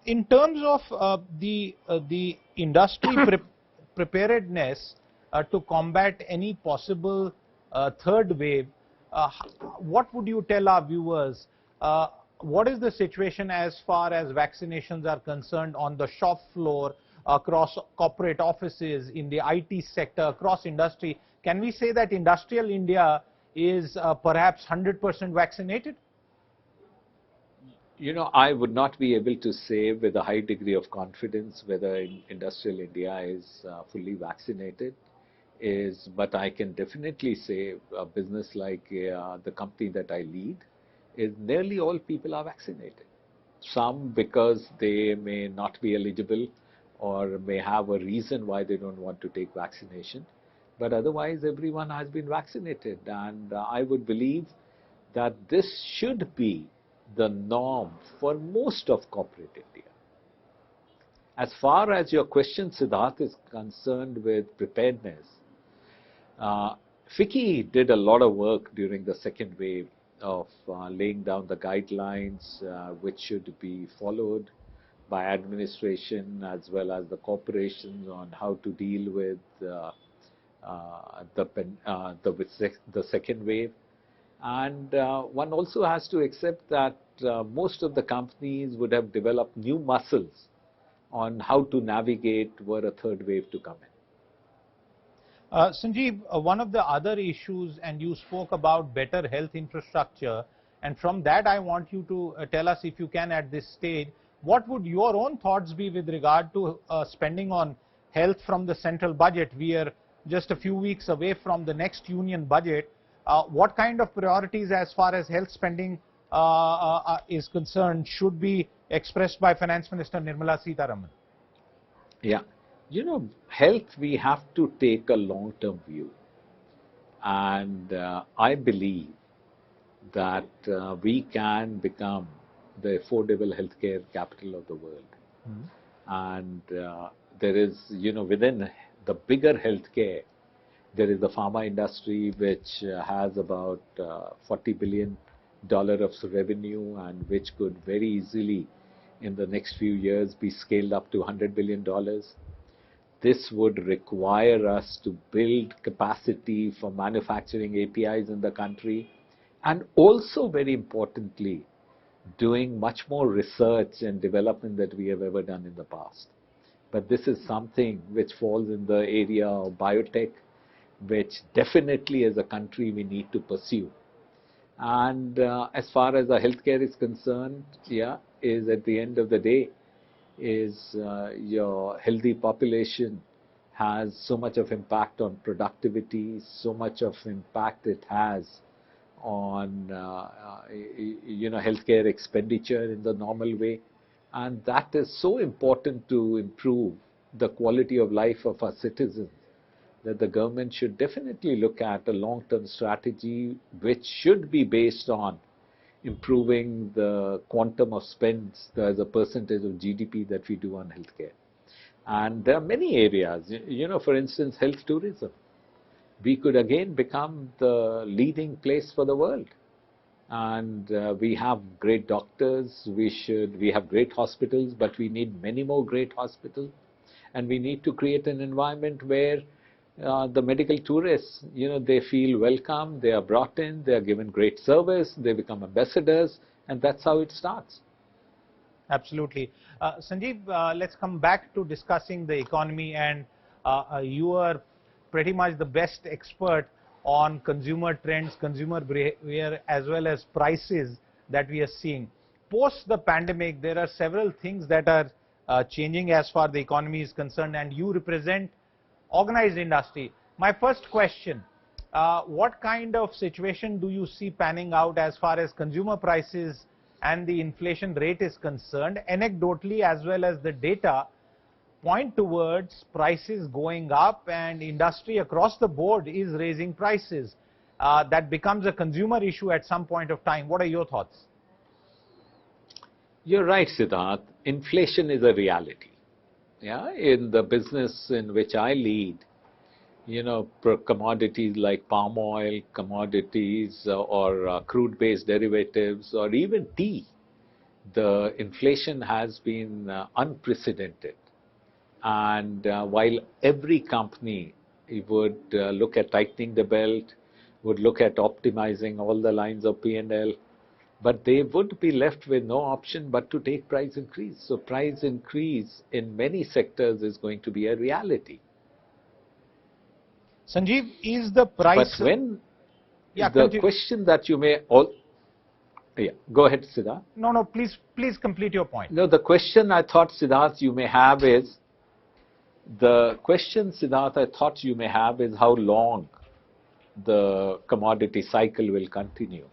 In terms of the industry preparedness to combat any possible third wave, what would you tell our viewers? What is the situation as far as vaccinations are concerned on the shop floor, across corporate offices, in the IT sector, across industry? Can we say that industrial India is perhaps 100% vaccinated? I would not be able to say with a high degree of confidence whether industrial India is fully vaccinated. But I can definitely say a business like the company that I lead is nearly all people are vaccinated. Some because they may not be eligible or may have a reason why they don't want to take vaccination. But otherwise, everyone has been vaccinated. And I would believe that this should be the norm for most of corporate India. As far as your question, Siddharth, is concerned with preparedness, FICCI did a lot of work during the second wave of laying down the guidelines which should be followed by administration as well as the corporations on how to deal with the second wave. And one also has to accept that most of the companies would have developed new muscles on how to navigate were a third wave to come in. Sanjeev, one of the other issues, and you spoke about better health infrastructure, and from that I want you to tell us, if you can at this stage, what would your own thoughts be with regard to spending on health from the central budget? We are just a few weeks away from the next union budget. What kind of priorities as far as health spending is concerned should be expressed by Finance Minister Nirmala Sitharaman? Yeah. Health, we have to take a long-term view. And I believe that we can become the affordable healthcare capital of the world. And there is, within the bigger healthcare, there is the pharma industry, which has about $40 billion of revenue and which could very easily, in the next few years, be scaled up to $100 billion. This would require us to build capacity for manufacturing APIs in the country, and also, very importantly, doing much more research and development that we have ever done in the past. But this is something which falls in the area of biotech, which definitely as a country we need to pursue. And as far as the healthcare is concerned, is at the end of the day, is your healthy population has so much of impact on productivity, so much of impact it has on healthcare expenditure in the normal way, and that is so important to improve the quality of life of our citizens, that the government should definitely look at a long-term strategy which should be based on improving the quantum of spends as a percentage of GDP that we do on healthcare. And there are many areas, for instance, health tourism. We could again become the leading place for the world. And we have great doctors, we have great hospitals, but we need many more great hospitals. And we need to create an environment where the medical tourists, they feel welcome, they are brought in, they are given great service, they become ambassadors, and that's how it starts. Absolutely. Sanjeev, let's come back to discussing the economy, and you are pretty much the best expert on consumer trends, consumer behavior, as well as prices that we are seeing. Post the pandemic, there are several things that are changing as far as the economy is concerned, and you represent organized industry. My first question, what kind of situation do you see panning out as far as consumer prices and the inflation rate is concerned? Anecdotally, as well as the data, point towards prices going up, and industry across the board is raising prices. That becomes a consumer issue at some point of time. What are your thoughts? You're right, Siddharth. Inflation is a reality. In the business in which I lead, commodities like palm oil, commodities or crude-based derivatives, or even tea, The inflation has been unprecedented. And while every company would look at tightening the belt, would look at optimizing all the lines of P&L, but they would be left with no option but to take price increase. So price increase in many sectors is going to be a reality. Sanjeev, is the price... But when yeah, the continue. question that you may all... Yeah, go ahead, Siddharth. No, please complete your point. No, the question I thought, Siddharth, you may have is, how long the commodity cycle will continue.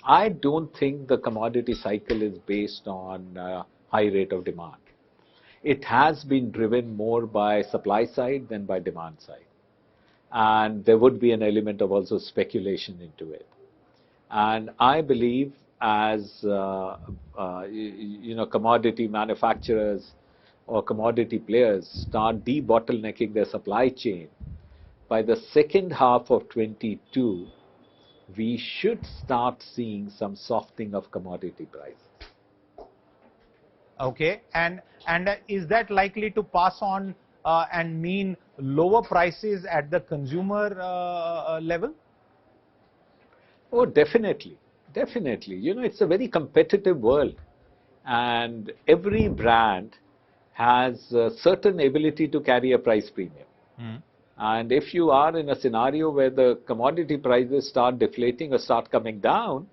I don't think the commodity cycle is based on high rate of demand. It has been driven more by supply side than by demand side. And there would be an element of also speculation into it. And I believe as commodity manufacturers or commodity players start debottlenecking their supply chain, by the second half of 22, we should start seeing some softening of commodity prices. Okay, and is that likely to pass on and mean lower prices at the consumer level? Oh, definitely. Definitely. You know, it's a very competitive world, and every brand has a certain ability to carry a price premium. And if you are in a scenario where the commodity prices start deflating or start coming down,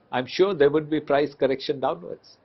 I'm sure there would be price correction downwards.